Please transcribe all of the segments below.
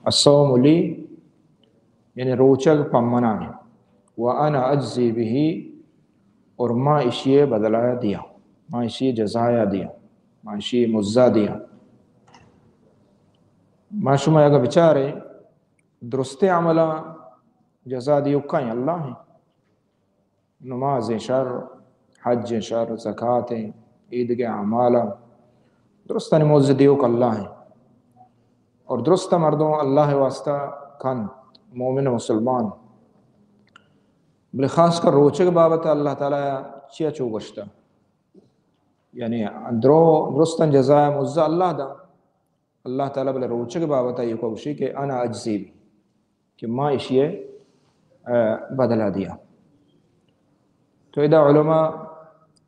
الصوم لی یعنی روچگ پمنائیں، وَأَنَا أَجْزِي بِهِ اور ماں اشیے بدلایا دیا، ماں اشیے جزایا دیا، ماں اشیے مزہ دیا. ماں شما اگر بچارے درست عملہ جزا دیو کہیں اللہ ہیں، نماز شر، حج شر، زکاة عید کے اعمالہ درست نموز دیو کہ اللہ ہیں، اور درست مردوں اللہ واسطہ کھن مومن مسلمان بلے خاص کر روچے کے بابت اللہ تعالیٰ چیا چو گشتا، یعنی درست جزائے مزہ اللہ دا. اللہ تعالیٰ بلے روچے کے بابت یہ کوشی کہ انا اجزی بھی، کہ ماں اشیے بدلا دیا. تو ادا علماء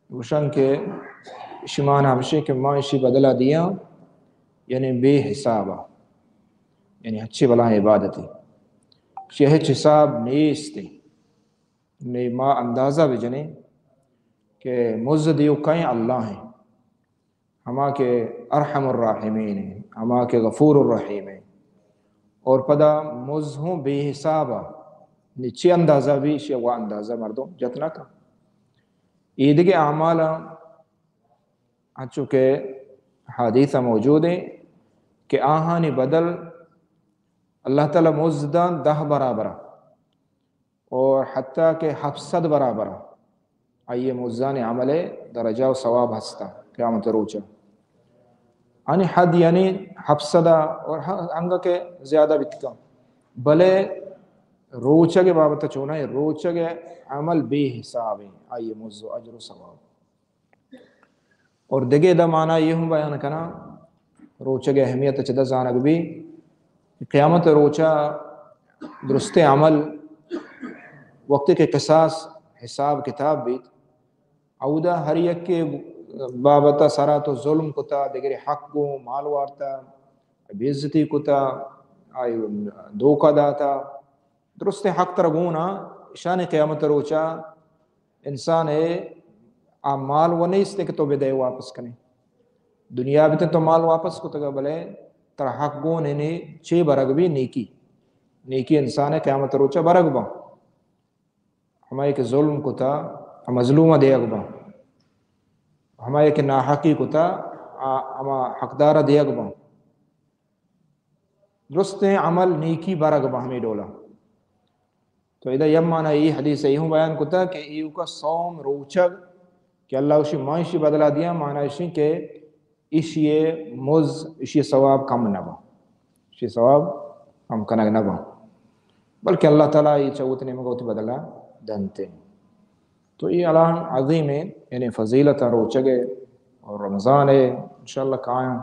وشن کے شمان ہمشی کہ ماں اشی بدلا دیا یعنی بے حسابہ، یعنی اچھی بلا عبادتی شہچ حساب نیستی نے ماں اندازہ بجنے کہ مزدیو کہیں اللہ ہیں، ہما کے ارحم الراحمین ہیں، ہما کے غفور الرحیم ہیں، اور پدا مزہوں بے حسابہ نیچے اندازہ بھی شیوا اندازہ مردوں جتنا کا. عید کے اعمال چونکہ حدیث موجود ہیں کہ آہانی بدل اللہ تعالیٰ مزدان 10 برابر اور حتیٰ کہ 700 برابر آئیے مزدان عمل درجہ و ثواب ہستا قیامت روچہ یعنی حد یعنی 700 اور انگا کے زیادہ بتکا بلے روچہ کے بابت چونا ہے، روچہ کے عمل بے حساب ہیں آئیے مزد و اجر و ثواب. اور دگے دا معنی یہ ہوں بیان کنا روچہ کے اہمیت چدہ زانگ بھی قیامت روچہ درست عمل وقت کے قصاص حساب کتاب بھی اودا ہر یک کے بابتا سرا تو ظلم کتا دیگر حق کو مال وارتا بے عزتی کتا دھوکہ داتا درست حق ترگونا شان قیامت روچہ انسان ہے مال وہ نہیں اس نے کہ تو بدے واپس کریں دنیا بھی تو مال واپس کو تگا بلے تر حق گون انہیں 6 برگ بھی نیکی انسان ہے قیامت روچہ برگ با ہمارے کے ظلم کو تا مظلومہ دے اگبا ہمارے کے ناحقی کو تا ہما حقدارہ دے اگبا درست عمل نیکی برگ با ہمیں ڈولا. تو ادھا یم معنی یہ حدیث ایہوں بیان کو تا کہ ایہوں کا صوم روچگ کہ اللہ اسی معاشی بدلا دیا معنی اسی کہ اسی اسی ثواب کم نبا، اسی ثواب ہم کنگ نبا بلکہ اللہ تعالیٰ یہ چوتنے مگوتی بدلا دنتے. تو یہ علام عظیم ہے یعنی فضیلت روچگے اور رمضان ہے انشاءاللہ قائم.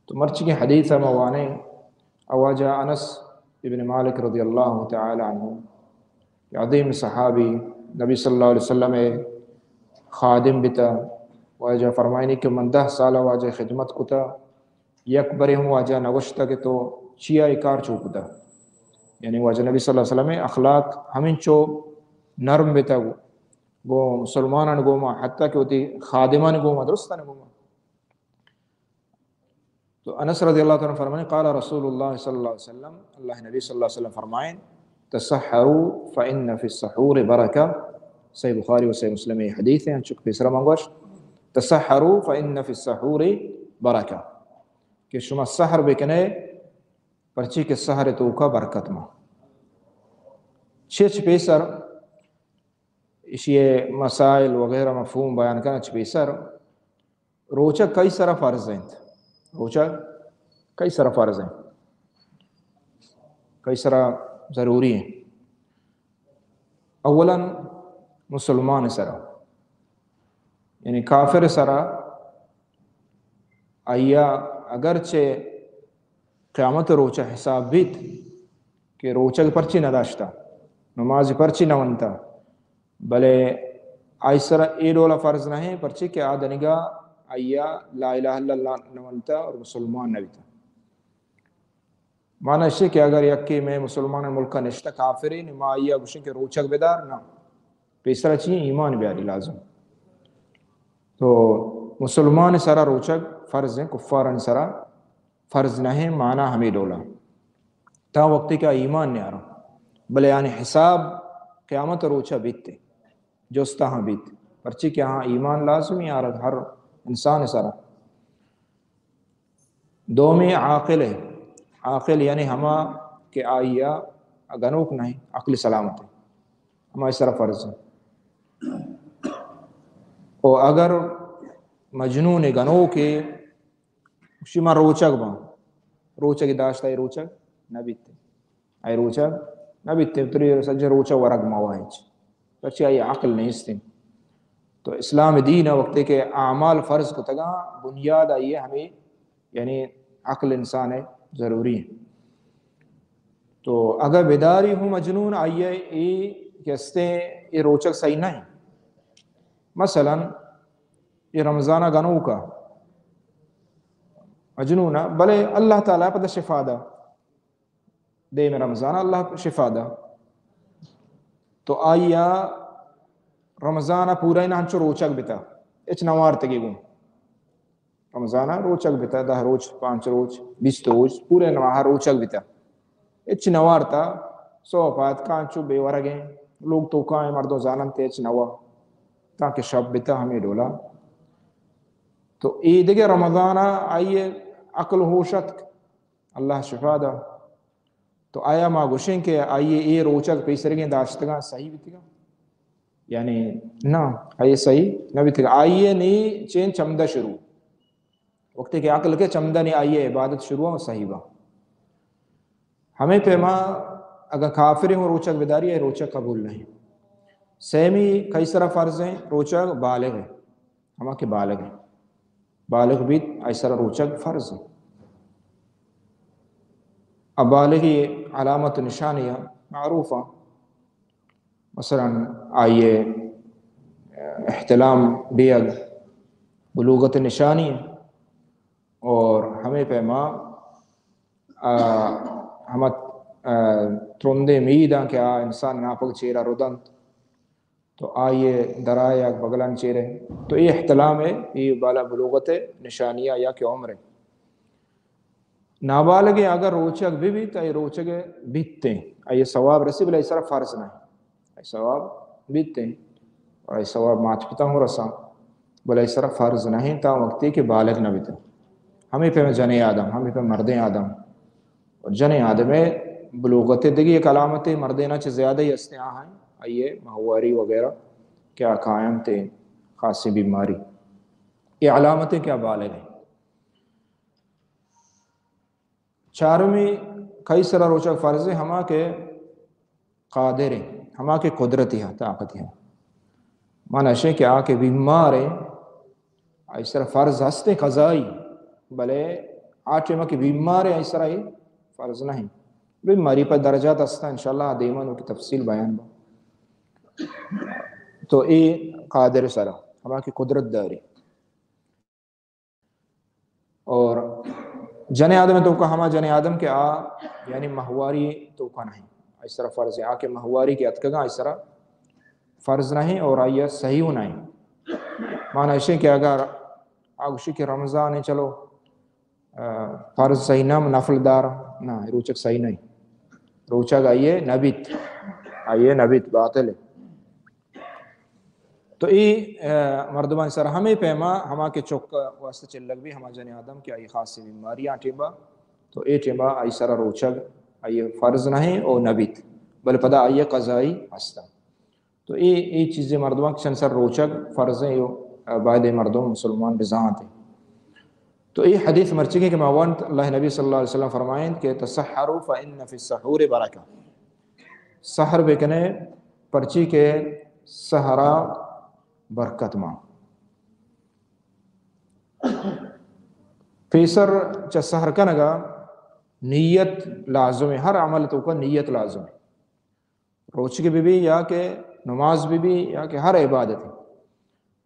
تو مرچی کی حدیث موانے اواجہ انس ابن مالک رضی اللہ تعالی عنہ عظیم صحابی نبی صلی اللہ علیہ وسلم خادم بتا واجہ فرمائنی کہ من 10 سالہ واجہ خدمت کتا یک بری ہوں واجہ نوشتا کہ تو چیا اکار چوکتا، یعنی واجہ نبی صلی اللہ علیہ وسلم اخلاق ہمیں چو نرم بتا گو مسلمانان گوما حتیٰ کہ ہوتی خادمان گوما درستان گوما. تو انس رضی اللہ عنہ فرمائیں قال رسول اللہ صلی اللہ علیہ وسلم اللہ نبی صلی اللہ علیہ وسلم فرمائیں تسحروا فإن في السحور بركة. صحیح بخاری و صحیح مسلم یہ حدیث ہیں چک تیسرا منگوش تسحروا فإن في السحور بركة کہ شما سحر بکنے پرچی کے سحر تو کا برکت ماں چھ پیسر اسی مسائل وغیرہ مفہوم بیان کرنا چھ پیسر روچہ کئی سارا فرض ہیں، روچہ کئی سارا فرض ہیں، کئی سارا ضروری ہیں. اولا مسلمان سرا یعنی کافر سرا آیا اگرچہ قیامت روچہ حساب بیت کہ روچہ پرچی نہ داشتا نماز پرچی نہ ونتا بلے آئی سرا اے ڈولا فرض نہ ہے پرچی کہ آدھنگا آیا لا الہ الا اللہ نہ ونتا اور مسلمان نہ بیتا. معنی اس کہ اگر یکی میں مسلمان ملکہ نشتا کافری نما آیا گوشن کہ روچک بیدار نہ پیسرا چیئے ایمان بیاری لازم. تو مسلمان سارا روچک فرض ہیں، کفارن سارا فرض نہ ہیں معنی ہمیں ڈولا. تا وقتی کا ایمان نہیں آ رہا بلے یعنی حساب قیامت روچا بیتتے جوستا ہاں بیت پرچی کہ ہاں ایمان لازمی آ رہا ہر انسان سارا دومی عاقل ہے عاقل یعنی ہما کہ آئیا گنوک نہیں عقل سلامت ہے ہما اس طرح فرض ہے اور اگر مجنون گنو کے شما روچک با روچک داشتا ہے روچک نہ بیتے ای روچک نہ بیتے تری سجر روچک ورگ مواہج پرچی آئی عقل نہیں استیم تو اسلام دین وقت کہ اعمال فرض کو تگا بنیاد آئیے ہمیں یعنی عقل انسان ہے ضروری ہے تو اگر بیداری ہوں مجنون آئیے ای کہستے یہ روچک صحیح نہیں مثلا یہ رمضانہ گنو کا مجنون بلے اللہ تعالیٰ پتہ شفا دا دے میں رمضانہ اللہ شفا دا تو آئیا رمضانہ پورا ہی نانچو روچک بتا اچ نوار تگی گوں رمضانہ روچک بتا 10 روز 5 روز 20 روز پورے نواہ روچک بتا اچ نوار تا سو پات کانچو بے ورگیں لوگ تو کائیں مردوں زانن تے اچ نوا تاکہ شب بتا ہمیں ڈولا تو عید کے رمضانہ آئیے عقل ہوشت اللہ شفا دا تو آیا ما گوشیں کہ آئیے اے روچک پیسرگیں داشتگاں صحیح بیتگا یعنی نا آئیے صحیح نہ بیتگا آئیے نہیں چین چمدہ شروع وقت کہ عقل کے چمدہ نہیں آئیے عبادت شروع ہو صحیح با ہمیں پیما اگر کافر ہوں روچک بیداری ہے روچک قبول نہیں سیمی کئی سرہ فرض ہیں روچک بالغ ہے ہما کے بالغ ہیں بالغ بھی ایسا روچک فرض ہے اب بالغی علامت نشانیہ معروفہ مثلا آئیے احتلام بیگ بلوغت نشانی ہے اور ہمیں پیما ہمیں ترندے میداں کہ انسان ناپک چیرہ ردنت تو آئیے درائے بغلان چیرے تو یہ احتلام ہے یہ بالا بلوغت نشانیہ یا کہ عمر ہے نابالغ اگر روچک بھی تو یہ روچک بیتتے ہیں یہ ثواب رسی بلے اس طرح فرض نہیں یہ ثواب بیتتے ہیں اور یہ ثواب ماچ پتا ہوں رسا بلے اس طرح فرض نہیں تا وقتی کہ بالغ نہ بیتے ہمیں پہ جن آدم ہمیں پہ مرد آدم اور جن آدم بلوغت دیگی ایک علامت مردینہ چھ زیادہ ہی استعاں ہیں آئیے مہواری وغیرہ کیا قائم تھے خاصی بیماری یہ علامتیں کیا بالغ ہیں چارمی کئی سرہ روچک فرض ہما کے قادر ہیں ہما کے قدرتی ہیں طاقتی ہیں مانا ہے کہ آ کے بیمار ہیں اس طرح فرض ہستے قضائی بلے آٹھ میں کہ بیمار ہیں اس طرح ہی فرض نہیں بیماری پر درجات ہستا انشاءاللہ دیمان کی تفصیل بیان با تو یہ قادر سرہ ہما کی قدرت داری اور جن آدم تو کا ہما جن آدم کے یعنی مہواری تو کا نہیں اس طرح فرض ہے کہ مہواری کے اتکگاں اس طرح فرض نہیں اور آئیہ صحیح ہو نہیں مانا اسے کہ اگر آگوشی کے رمضان ہے چلو فرض صحیح نہ نفل دار نہ روچک صحیح نہیں روچک آئیے نبیت باطل ہے تو یہ مردمان سر ہمیں پیما ہما کے چوک واسطہ چلک بھی ہما جن آدم کی آئی خاصی بیماریاں ٹیبا تو اے ٹیبا آئی سر روچک آئیے فرض نہیں اور نبیت بل پدا آئیے قضائی ہستا تو یہ چیزیں مردمان کسن سر روچک فرض ہیں بعد مردوں مسلمان بزاعت ہیں تو یہ حدیث مرچکی کہ موانت اللہ نبی صلی اللہ علیہ وسلم فرمائیں کہ تسحروا فإن فی السحور برکہ سحر بکنے پرچی کے سحرہ برکت ماں پیسر چا سحر کنگا نیت لازم ہے ہر عمل تو کا نیت لازم ہے روچ کے بھی یا کہ نماز بھی یا کہ ہر عبادت ہے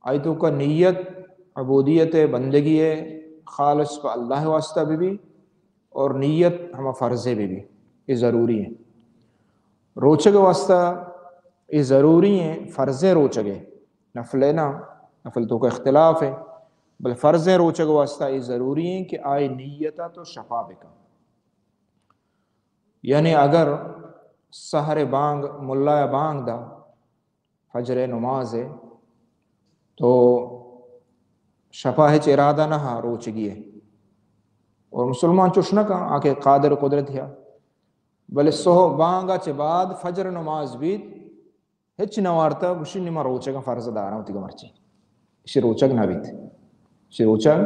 آئی تو کا نیت عبودیت بندگی ہے خالص پا اللہ واسطہ بھی اور نیت ہمیں فرض بھی یہ ضروری ہے روچک واسطہ یہ ضروری ہیں فرض روچک ہے نفل ہے نا نفل تو کا اختلاف ہے بل فرض روچک واسطہ یہ ضروری ہیں کہ آئے نیتا تو شفا بکا یعنی اگر سحر بانگ ملا بانگ دا فجر نماز ہے تو شفا ہچ ارادہ نہ ہا روچگی ہے اور مسلمان چوشنا کا آکے قادر قدرت ہے بلے سو بانگا چے بعد فجر نماز بیت ہچ نوارتا گوشی نما روچگا فرض دارا ہوتی گا مرچی اسی روچگ نہ بیت اسی روچگ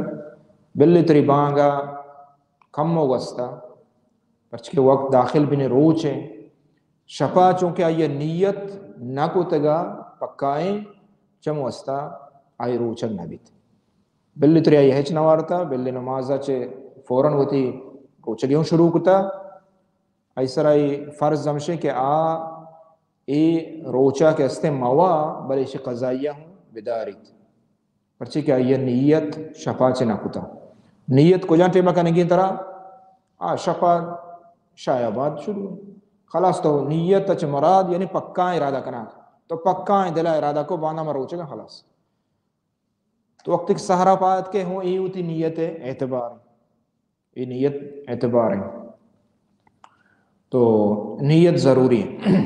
بلی تری بانگا کم وستا پرچکے وقت داخل بنے روچے شفا چونکہ آئیے نیت نہ کو تگا پکائیں چم وستا آئی روچگ نہ بیت بلی تری آئی ہچ نوارتا بلی نمازا چے فوراً ہوتی روچگیوں شروع کتا ایسر آئی فرض زمشے کہ ای روچا کے استے موا بلے شی قضائیہ ہوں بداریت پرچی کہ آئیے نیت شفا چے نہ کتا نیت کو جان ٹیمہ کا نگین طرح شفا شایع بعد شروع خلاص تو نیت تچ مراد یعنی پکا ارادہ کرنا تو پکا دلا ارادہ کو بانا میں روچے گا خلاص تو وقت ایک سہرا پات کے ہوں ای ہوتی نیت اعتبار یہ نیت اعتبار ہے تو نیت ضروری ہے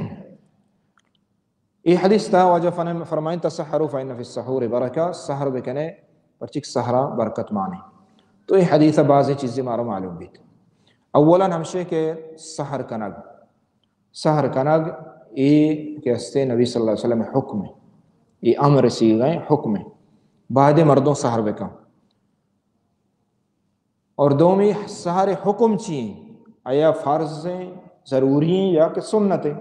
یہ حدیث تھا واجہ فرمائن تسحروا فإن في السحور برکہ سحر بکنے پرچک سحرا برکت مانے تو یہ حدیث بعض چیزیں مارو معلوم بھی تھے اولا ہمشے کے سحر کنگ یہ کہستے نبی صلی اللہ علیہ وسلم حکم ہے یہ امر سیغیں حکم ہے بعد مردوں سحر بکا اور دومی سحر حکم چین آیا فرض ہیں ضروری ہیں یا کہ سنت ہیں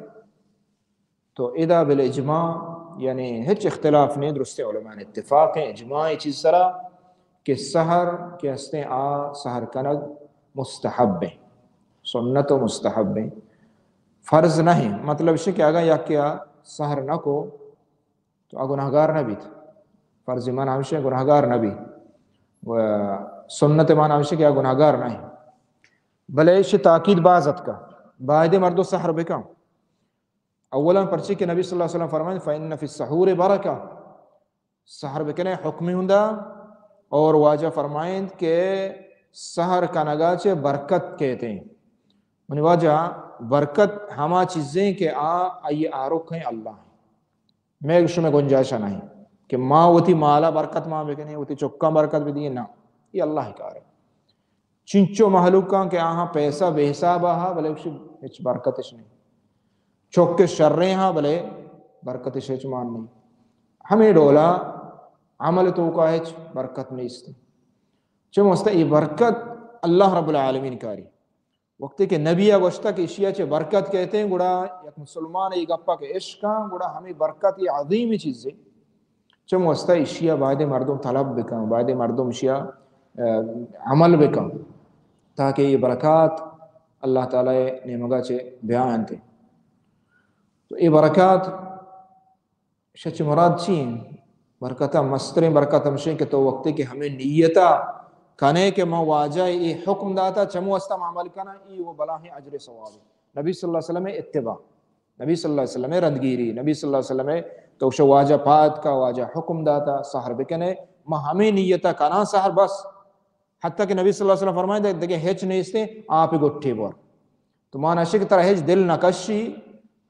تو ادا بالاجماع یعنی ہچ اختلاف نہیں درست علماء نے اتفاق ہیں اجماعی چیز سرا کہ سحر کے ہستے سحر کنگ مستحب ہیں سنت و مستحب ہیں فرض نہیں مطلب اسے کہ اگر یا کیا سحر نہ کو تو گناہگار نہ بھی تھا فرض ایمان ہمشہ گناہگار نہ بھی سنت ایمان ہمشہ کیا گناہگار نہیں بلے اسے تاکید بازت کا باید مردو سحر بکا اولا پرچی کہ نبی صلی اللہ علیہ وسلم فرمائیں فَإِنَّ فِي السَّحُورِ بَرَكَةً سحر بکنے حکمی ہندہ اور واجہ فرمائیں کہ سحر کنگا چے برکت کہتے ہیں انہیں واجہ برکت ہما چیزیں کہ آئی آرک ہیں اللہ ہیں میں اس میں گنجائشہ نہیں کہ ماں ہوتی مالا برکت ماں بکنے ہوتی چکا برکت بھی دیئے نا یہ اللہ ہی کار ہے چنچو محلوکاں کہ آہاں پیسہ بے حساب آہا بلے اچھ برکتش نہیں چوک کے شرریں ہاں بلے برکتش اچھ مان نہیں ہمیں ڈولا عمل تو کا ہے برکت نہیں اس چم ہوستا یہ برکت اللہ رب العالمین کاری وقت کہ نبی اگوشتا کہ اشیاء چے برکت کہتے ہیں گوڑا یک مسلمان ایک گپا کے عشقاں گوڑا ہمیں برکت یہ عظیمی چیز ہے چم ہوستا اشیاء بعد مردم طلب بکن بعد مردم اشیاء عمل بکن تاکہ یہ برکات اللہ تعالی نے مگا چے بیان تھے تو یہ برکات شچ مراد چین برکتہ مستریں برکت ہمشیں کہ تو وقت کہ ہمیں نیتا کنے کہ میں واجہ یہ حکم داتا چمو استم عمل کنا ای وہ بلا ہے اجر ثواب نبی صلی اللہ علیہ وسلم اتباع نبی صلی اللہ علیہ وسلم رندگیری نبی صلی اللہ علیہ وسلم تو شو واجہ پات کا واجہ حکم داتا سحر بکنے میں ہمیں نیتا کنا سحر بس حتیٰ کہ نبی صلی اللہ علیہ وسلم فرمائے دیکھیں ہیچ نہیں اس نے آپ گٹھی بور تو مانا شک طرح ہیچ دل نکشی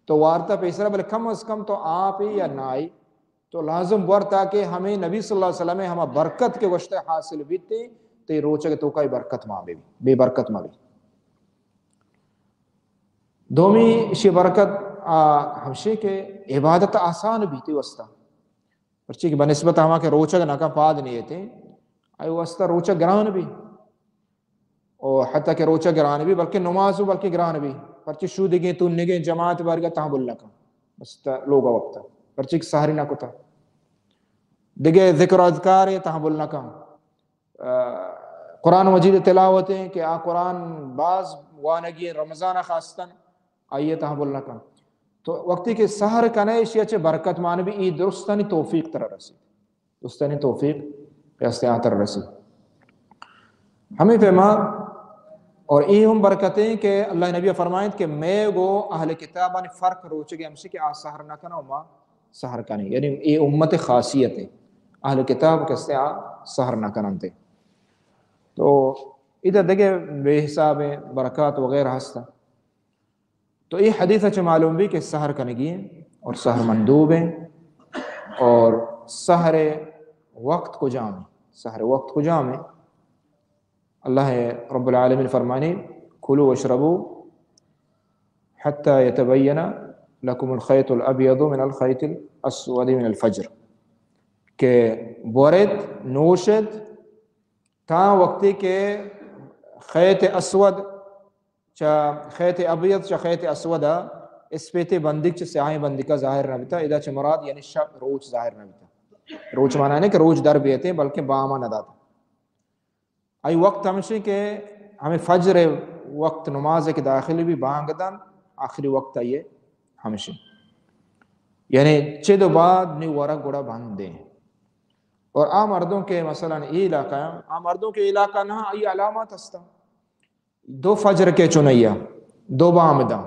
تو وارتا پیسرہ بلے کم از کم تو آپ یا نائی تو لازم بور تاکہ ہمیں نبی صلی اللہ علیہ وسلم ہمیں برکت کے وشتے حاصل بیتے تو یہ روچے کہ تو کئی برکت ماں بے برکت ماں بھی دومی اسی برکت ہمشے کے عبادت آسان بھی تھی وسطہ پرچی کہ بنسبت ہما کے روچہ نکا پاد نہیں تھے آئی وسطہ روچہ گران بھی اور حتیٰ کہ روچہ گران بھی بلکہ نمازو بلکہ گران بھی پرچی شو دگیں تو نگیں جماعت بارگا تاں بل لکا بس لوگا وقتا پرچی کہ سہری نہ کتا دگے ذکر و اذکار تاں بل لکا قرآن مجید تلاوت ہیں کہ قرآن بعض وانگی رمضان خاصتاً آئیے تاں بل لکا تو وقتی کہ سحر کنے اشیاء چے برکت مان بھی ای درستانی توفیق تر رسی درستانی توفیق پیستیاں تر رسی ہمیں فہما اور ای ہم برکتیں کہ اللہ نبی فرمائیں کہ میں گو اہل کتابانی فرق روچے گے ہم سے کہ سحر نہ کنا وما سحر کنے یعنی یہ امت خاصیت ہے اہل کتاب کستے سحر نہ کننتے تو ادھر دیکھے بے حساب برکات وغیرہ ہستا تو یہ حدیث اچھے معلوم بھی کہ سحر کنگی ہیں اور سحر مندوب ہیں اور سحر وقت کو جامع، سحر وقت کو جامع اللہ رب العالمین فرمانے کلوا واشربوا حتی یتبین لکم الخیط الابیض من الخیط الاسود من الفجر، کہ بورد نوشد تا وقتی کے خیط اسود چا خیط ابیض چا خیط اسود اس پیتے بندک چا سیاہیں بندکا ظاہر نہ بیتا، ادا چا مراد یعنی شب روچ ظاہر نہ بیتا، روچ معنی نہیں کہ روچ در بیتے بلکہ باما نہ داتا۔ ای وقت ہمشہ کہ ہمیں فجر وقت نماز کے داخلی بھی بانگ دن آخری وقت آئیے ہمشہ، یعنی چھ دو بعد نی ورق گوڑا بند دیں۔ اور عام مردوں کے مثلا یہ علاقہ ہے، عام مردوں کے علاقہ نہ یہ علامات ہستا دو فجر کے چنیا دو بام دا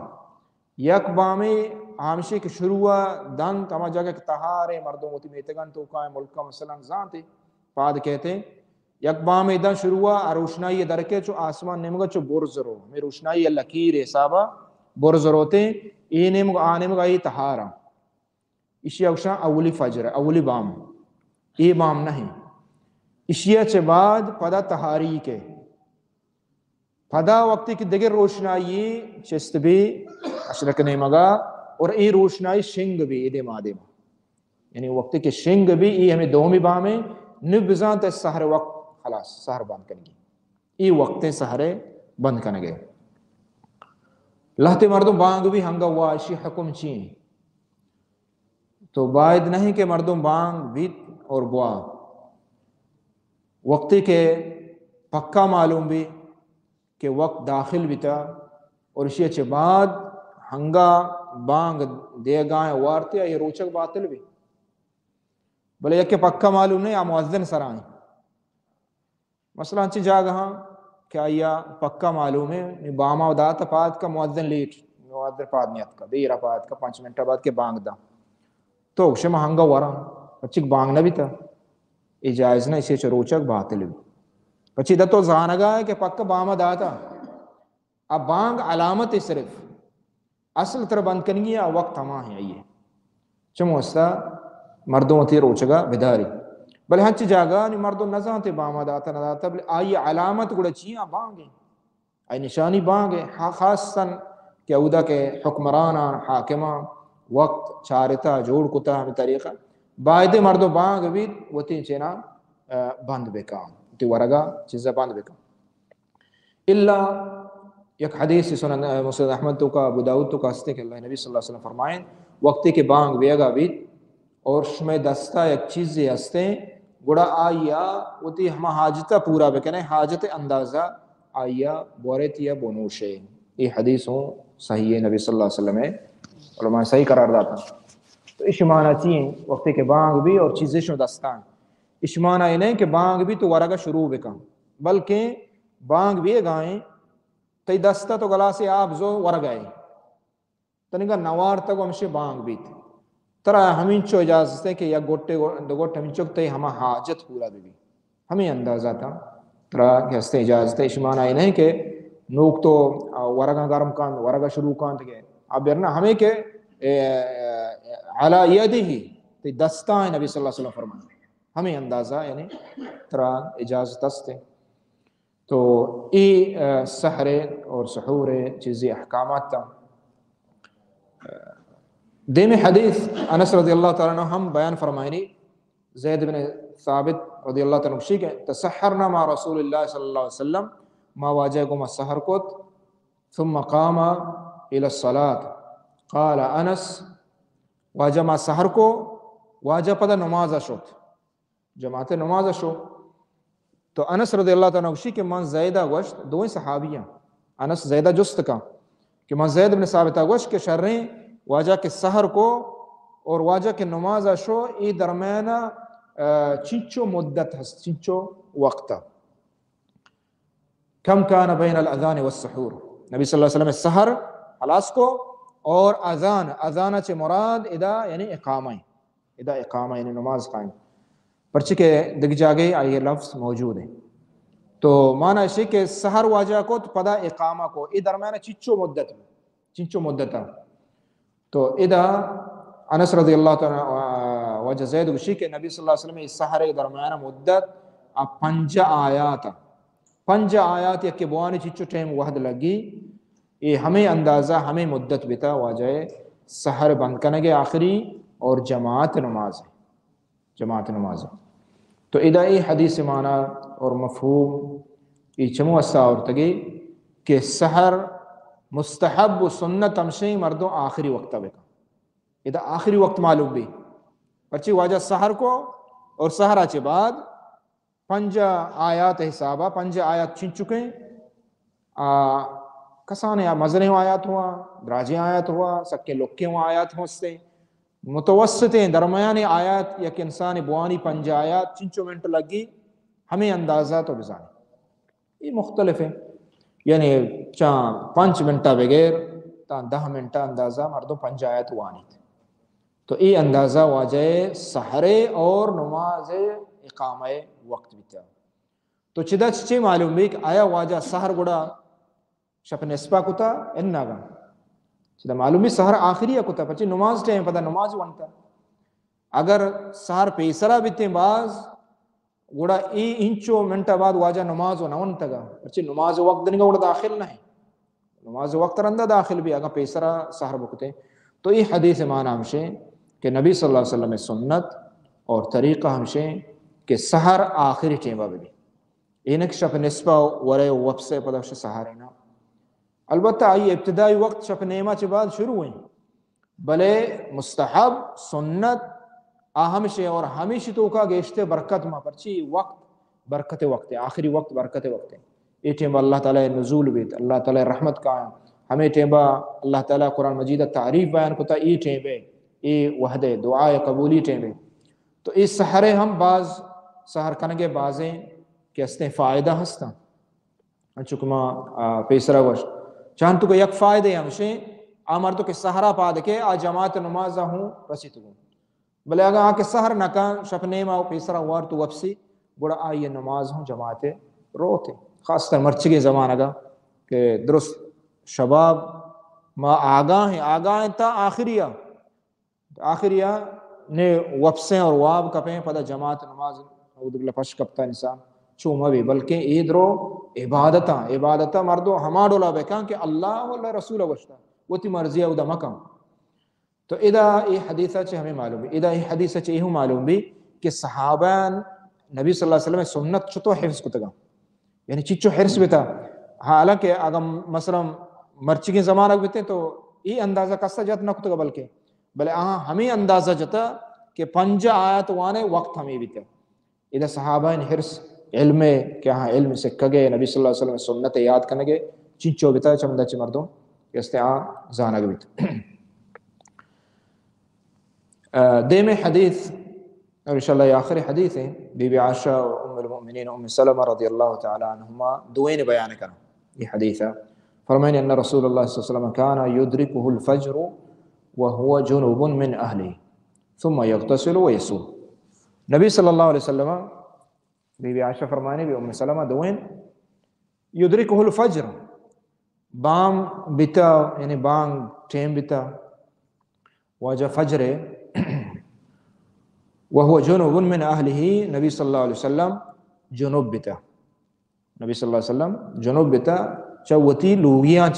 یک بامی ہمشہ کہ شروع دن تمہ جگہ کہ تہارے مردوں ہوتی میتگن تو کائیں ملکہ مثلا زانتے پاد کہتے ہیں یک بامی دن شروع روشنائی درکے چو آسمان نمگا چو برزرو ہمیں روشنائی لکیر حسابہ برزروتے یہ نمگا آنمگا یہ تہارا اسی اوشا اولی فجر اولی بام، یہ بام نہیں اشیاء چے بعد پدا تہاری کے پدا وقتی کی دیگر روشنائی چست بھی اشرکنے مگا اور ای روشنائی شنگ بھی ایدے مادے میں، یعنی وقتی کے شنگ بھی ای ہمیں دومی بامیں نبزان تے سحر وقت خلاص سحر بند کرنگی، ای وقت سحر بند کرنگے۔ لہتے مردم بانگ بھی ہنگا واشی حکم چین تو باید نہیں کہ مردم بانگ بیت اور بوا وقتی کے پکا معلوم بھی کہ وقت داخل بیتا اور اسی اچھے بعد ہنگا بانگ دے گائیں وارتے یہ روچک باطل بھی بلے یک پکا معلوم نہیں مؤذن سرائیں مثلا ہنچی جاگہ ہاں کیا یہ پکا معلوم ہے باما داتا پاد کا مؤذن لیٹ مؤذن پاد نیت کا دیرہ پاد کا 5 منٹ بعد کے بانگ دا تو شما ہنگا ورا پچھک بانگ نہ بھی تا یہ جائز نہ اسے چروچک باطل بھی پچھی دا تو زانگا ہے کہ پکا باما داتا اب بانگ علامت صرف اصل تر بند کنگی ہے وقت ہما ہے یہ چمو استا مردوں ہوتی روچگا بداری بلے ہنچ جاگا مردوں نزانتے باما داتا نہ داتا بلے آئی علامت گوڑا چیئے بانگیں آئی نشانی بانگیں خاصاً کہ اودا کے حکمرانان حاکمان وقت چارتا جوڑ کتا ہمیں طریقہ باید مردوں بانگ بھی وہ تین چینا بند بکام تی ورگا چیزا بند بکام اللہ یک حدیث سنن مسند احمد تو کا ابو داود تو کا ہستے کہ اللہ نبی صلی اللہ علیہ وسلم فرمائیں وقتی کے بانگ بیگا بھی اور شمع دستا ایک چیزیں ہستے گڑا آیا وہ تی ہما حاجتا پورا بکنے حاجت اندازہ آیا بورت یا بنوشے یہ حدیث ہوں صحیح نبی صلی اللہ علیہ وسلم علماء صحیح قرار داتا تو اشمانہ چین وقتی کے بانگ بھی اور چیزیں شو دستان اشمانہ یہ نہیں کہ بانگ بھی تو ورگا شروع بکا بلکہ بانگ بھی گائیں تی دستا تو گلا سے آپ زو ورگائے تنگا نوار تک ہمشے بانگ بھی ترہ ہمیں چو اجازت ہے کہ یا گوٹے دو گوٹ ہمیں چکتے ہما حاجت پورا بھی ہمیں اندازہ تھا ترہ کہ ہستے اجازت ہے اشمانہ یہ نہیں کہ نوک تو ورگا گرم کان ورگا شروع کان تھے اب بیرنا ہمیں کہ علی یدی ہی تی دستہ نبی صلی اللہ علیہ وسلم فرمائے ہمیں اندازہ یعنی ترہ اجازت دستے تو ای سحر اور سحور چیزی احکامات تا دیم حدیث انس رضی اللہ تعالیٰ عنہ ہم بیان فرمائنی زید بن ثابت رضی اللہ تعالیٰ عنہ کہ تسحرنا مع رسول اللہ صلی اللہ علیہ وسلم ما واجہ کو مسحر کت ثم قام الى الصلاة قال انس واجہ ما سحر کو واجہ پدا نماز شد جماعت نماز شو تو انس رضی اللہ تعالیٰ عنہ کہ من زیدہ گوشت دوئیں صحابیاں انس زیدہ جست کا کہ من زید بن ثابتہ گوشت کہ شریں واجہ کے سحر کو اور واجہ کے نماز شو ای درمیانہ چنچو مدت ہے چنچو وقت کم کان بین الاذان والسحور نبی صلی اللہ علیہ وسلم سحر خلاص کو اور اذان چے مراد ادا یعنی اقامہ یعنی نماز قائم پرچہ کہ دیکھ جاگے آئیے لفظ موجود ہے تو معنی ہے کہ سحر واجہ کو تو پدا اقامہ کو ای درمیانہ چچو مدت میں چنچو مدتا تو ادا انس رضی اللہ تعالی وجہ زید وشی کہ نبی صلی اللہ علیہ وسلم اس سحر درمیان مدت 5 آیات 5 آیات یک بوانی چچو ٹائم وحد لگی یہ ہمیں اندازہ ہمیں مدت بتا واجہ سحر بند کرنے کے آخری اور جماعت نماز تو ادا ای حدیث معنی اور مفہوم ای چمو اسا اور تگی کہ سحر مستحب و سنت ہمشیں مردوں آخری وقت بکا ادا آخری وقت معلوم بھی پرچی واجہ سحر کو اور سحرہ چے بعد 5 آیات حسابہ 5 آیات چھن چکے کسانے مزنے آیات ہوا دراجیں آیات ہوا سکے لکے ہوا آیات ہوستے متوسطیں درمیانی آیات یک انسان بوانی 5 آیات چنچو منٹ لگی ہمیں اندازہ تو بزانے یہ مختلف ہے یعنی 5 منٹہ بغیر تا 10 منٹہ اندازہ مردوں 5 آیات وانی تھے تو یہ اندازہ واجہ سحرے اور نماز اقامہ وقت بیتا تو چدہ چچے معلوم بھی کہ آیا واجہ سحر گڑا شپ نسبہ کتا اننا گا چدہ معلوم بھی سحر آخری کتا پچھے نماز ٹائم پتہ نماز وانتا اگر سحر پیسرہ بیتے باز گڑا ای انچو منٹہ بعد واجہ نماز ونونتا گا پچھے نماز وقت دنگا گڑا داخل نہیں نماز وقت رندہ داخل بھی اگر پیسرہ سحر بکتے تو یہ حدیث معنی ہمشے کہ نبی صلی اللہ علیہ وسلم سنت اور طریقہ ہمشے کہ سحر آخری ٹیمہ بھی اینک شپ نسبہ ورے وپسے پدوش سحرینا البتہ آئی ابتدائی وقت شپ نیمہ چے بعد شروع ہوئیں بلے مستحب سنت ہمشے اور ہمیشہ تو کا گیشتے برکت ما پرچی وقت برکت وقت آخری وقت برکت وقت یہ ٹیمہ اللہ تعالی نزول بیت اللہ تعالی رحمت کا ہمیں ٹیمہ اللہ تعالی قرآن مجید تعریف بیان کتا یہ ٹیمہ یہ وحدے دعائے قبولی ٹیمہ تو اس سحرے ہم بعض سحر کنگے بازیں کہ اس نے فائدہ ہستا چکمہ پیسرہ گوشت چاہن تو کہ یک فائدے ہمشیں آمار تو کہ سحرہ پا دکے آ جماعت نمازہ ہوں رسیت گوں بلے اگر آکے سحر نکان شپنیمہ و پیسرہ ہوار تو وپسی بڑا آئیے نماز ہوں جماعت روتے خاص طور مرچگے زمانہ گا کہ درست شباب ما آگاہیں تا آخریہ نے وپسیں اور واب کپیں پدا جماعت نماز پش کپتا انسان چومہ بھی بلکہ ایدرو عبادتہ مردو ہما ڈولا بیکان کہ اللہ واللہ رسول وشتا وہ تی مرضی او دا مکم تو ادا یہ حدیثہ چھے ہمیں معلوم بھی ادا یہ حدیثہ چھے یہ معلوم بھی کہ صحابان نبی صلی اللہ علیہ وسلم سنت چھتو حفظ کتگا یعنی چچو حرص بیتا حالانکہ اگر مثلا مرچی کے زمانہ بیتے تو یہ اندازہ کسا جات نہ کتگا بلے ہمیں اندازہ جتا کہ 5 آیات وانے وقت ہمیں بیتا ادا صحابان حرص علم کہ ہاں علم سکھا گئے نبی صلی اللہ علیہ وسلم سنت یاد کرنے گئے چنچو بیتا چمدہ چی مردوں زانہ بیتا دیم حدیث اور انشاءاللہ یہ آخری حدیث ہے بی بی عائشہ اور ام المؤمنین ام سلمہ رضی اللہ تعالی عنہما دوین بیان کرنا یہ حدیث ہے فرمائیں ان رسول اللہ صلی اللہ علیہ وسلم کانا یدرکہ الفجر وهو جنوب من اہلہ ثم یغتسل ویسوم نبی صلی اللہ علیہ وسلم بی بی عائشہ فرمائیں بی ام سلمہ دوین یدرکہ الفجر بام بتا یعنی بانگ ٹیم بتا واجہ فجر وهو جنوب من اہلہ نبی صلی اللہ علیہ وسلم جنوب بتا نبی صلی اللہ علیہ وسلم جنوب بتا چوتی لوگیاں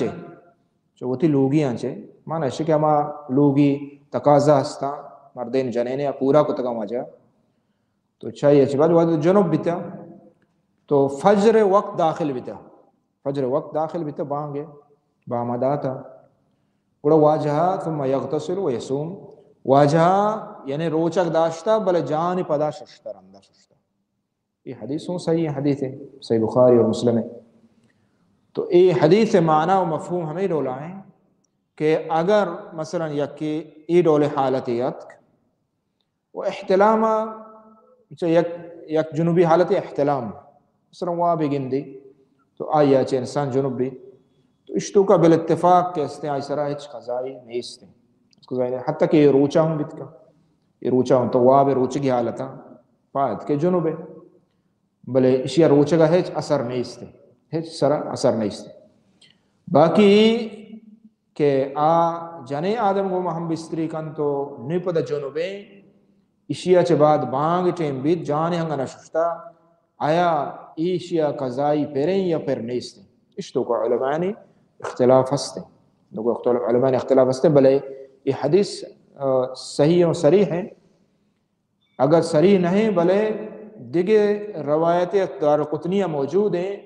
چے مانا ہے کہ ہما لوگی تقاضا ہستا مردین جنینے پورا کو تکا واجہ تو چاہیے اچھی بات جنوب بتا تو فجر وقت داخل بتا بانگے بامداتا گوڑا واجہا ثم یغتسل و یسوم واجہا یعنی روچک داشتا بلے جان پدا ششتا رندہ ششتا یہ حدیثوں صحیح حدیث ہے صحیح بخاری اور مسلم ہے تو یہ حدیث معنی و مفہوم ہمیں ڈولا ہے کہ اگر مثلا یک ڈول حالتیت و احتلام یک جنوبی حالت احتلام مثلا وہاں بگن دی تو آیا چے انسان جنوب بھی تو اشتو کا بالاتفاق کے استعائی سراہچ قضائی نیستے حتیٰ کہ یہ روچہ ہوں بیت کا یہ روچہ ہوں تو وہاں بے روچہ کی حالتا پایت کے جنوب ہے بلے اشیاء روچہ کا ہیچ اثر نیستے باقی کہ کہ جنے آدم گو ہم بستری کن تو نیپد جنوبے اشیا چے بعد بانگ ٹیم بیت جانے ہنگا نشتا آیا ایشیا قضائی پیریں یا پیر نیستیں. اشتو کو علماء نے اختلاف ہستے علماء نے اختلاف ہستے. بلے یہ حدیث صحیح و صریح ہے. اگر صریح نہیں بلے دیگے روایت دارقطنیہ موجود ہیں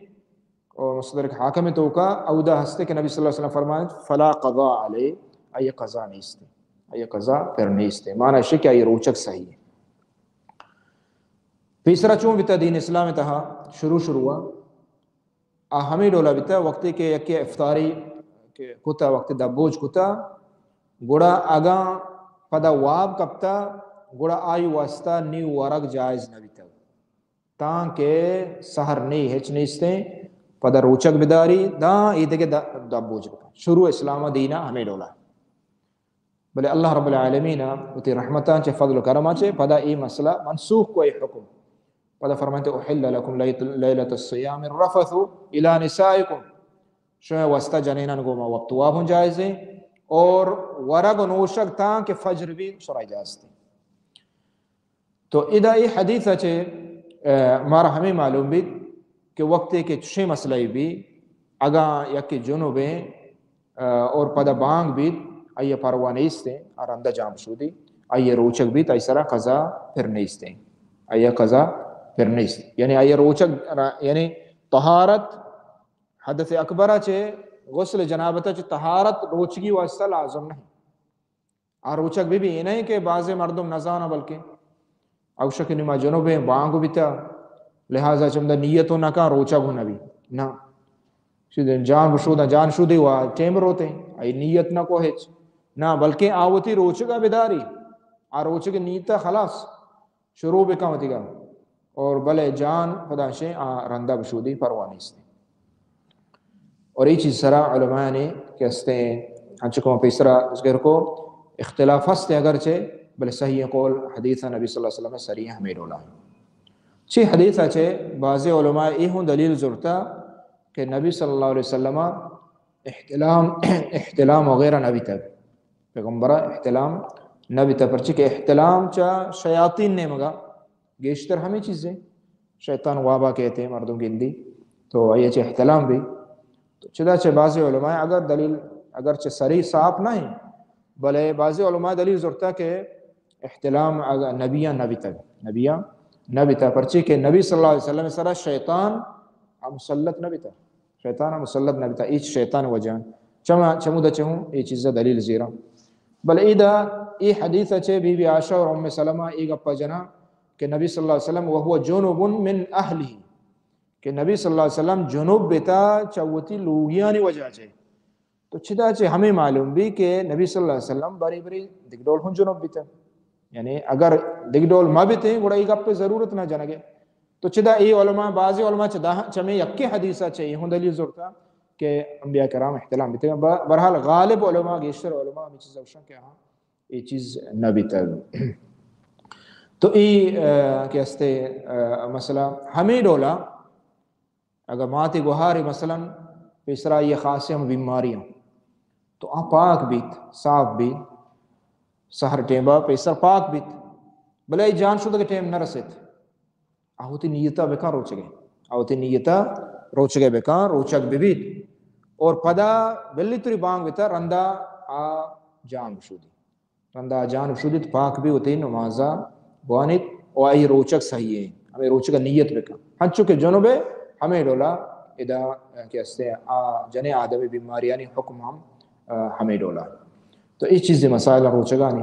اور مصدرک حاکم تو کا اودا ہستے کہ نبی صلی اللہ علیہ وسلم فرمائے فلا قضاء علیہ ای قضا نیستے ای قضا پر نیستے. معنی شکیہ یہ روچک صحیح ہے. تیسرا چون بیتا دین اسلام تہا شروع ہوا ہمیں ڈولا بیتا وقتی کہ یکی افطاری کتا وقتی دا بوجھ کتا گوڑا اگا پدا واب کپتا گوڑا آئی واسطہ نیو ورگ جائز نبیتا تاکہ سہر نہیں ہچ نیستیں پدا روچک بداری دا ایدے کے دا بوجھ بکا. شروع اسلام دینا ہمیں ڈولا بلے اللہ رب العالمین اتی رحمتان چے فضل و کرما چے پدا ای مسئلہ منسوخ کوئی حکم پدا فرمائتے احل لکم لیلت الصیام الرفث الى نسائکم شوہ وسطہ جنینان گوما وقت وابن جائزیں اور ورگ نوشک تاں کہ فجر بھی شرع جائزتے. تو ادا ای حدیثہ چھے مارا ہمیں معلوم بھی کہ وقتے کے چھے مسئلہ بھی اگا یکی جنوبیں اور پدا بانگ بھی آئیے پروا نیستے آرندہ جام شودی آئیے روچک بھی تیسرا قضا پھر نیستے آئیے قضا پھر نیستے. یعنی آئیے روچک یعنی طہارت حدث اکبرہ چھے غسل جنابتہ چھے طہارت روچگی واسطہ لازم نہیں. روچک بھی یہ نہیں کہ بعض مردم نزانا بلکہ اوشک نما جنوبیں بانگو بیتا لہذا چمدہ نیتو نہ کا روچک ہونا بھی نا جان شودی ہوا ٹیم روتے ای نیت نہ کو ہچ نہ بلکہ آوتی روچگا بداری روچگ نیتا خلاص شروع بکا ہوتی گا اور بلے جان خدا شے رندہ بشودی پروانی سے. اور یہ چیز سرا علماء نے کہستے ہیں ہنچکوں پیسرا اس گھر کو اختلاف ہستے اگرچہ بلے صحیح قول حدیثہ نبی صلی اللہ علیہ وسلم سریح ہمیں رولا ہے. چھ حدیثہ چھے بعض علماء یہ دلیل ضرورتا کہ نبی صلی اللہ علیہ وسلم احتلام وغیرہ نبی تب پیغمبرہ احتلام نبی تب پرچہ کہ احتلام چا شیاطین نے مگا گیشتر ہمیں چیزیں شیطان وابا کہتے ہیں مردوں کی اندی تو یہ چھے احتلام بھی تو چدا چھے بعض علماء اگر دلیل اگرچہ سری صاف نہیں بلے بعض علماء دلیل ضرورتا کہ احتلام نبیہ نبی تھا پرچی کہ نبی صلی اللہ علیہ وسلم سرا شیطان مسلط نبی تھا شیطان مسلط نبی تھا ایچ شیطان وجہ چمو دا چہوں یہ چیزہ دلیل زیرہ. بل ایدہ ای حدیثہ چھے بی بی عائشہ اور ام سلمہ ای گپا جنا کہ نبی صلی اللہ علیہ وسلم وہو جنوب من اہلی کہ نبی صلی اللہ علیہ وسلم جنوب بیتا چاوتی لوگیانی وجہ چھے. تو چھتا چھے ہمیں معلوم بھی کہ نبی صلی اللہ علیہ وسلم باری باری دگڈول ہن جنوب بیتا یعنی اگر دگڈول ما بیتے گوڑا ای گپ پہ ضرورت نہ جنگے. تو چھتا ای علماء بعضی علماء چمیں یکی حدیثہ چھے یہ دلیل ضرورتا کہ انبیاء کرام احتلام بیتے ہیں. برحال غالب علماء گیشتر علماء ہمیں چیز اوشن کہ ہاں یہ چیز نہ بیتا. تو ای کہستے مسئلہ ہمیں ڈولا اگر ماتی گوھاری مثلا پیسرا یہ خاصیاں بیماریاں تو پاک بیت صاف بیت سہر ٹیمبا پیسر پاک بیت بلے جان شدہ کے ٹیم نہ رسیت آہوتی نیتا بکا روچگے آہوتی نیتا روچگے بکا روچگ بیت اور پدا بلی تری بانگ بیتا رندہ جان بشودی پاک بھی ہوتی نمازہ بوانیت اور آئی روچگ صحیح ہے ہمیں روچگا نیت بکا ہنچو کہ جنوبے ہمیں ڈولا ادا کہستے جنے آدمی بیماریانی حکم ہمیں ڈولا. تو اس چیز مسائل روچگانی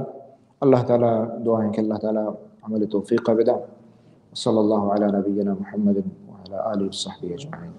اللہ تعالیٰ دعائیں کہ اللہ تعالیٰ عمل توفیق بدا. صلی اللہ علی نبینا محمد وعلی آلہ وصحبہ اجمعین.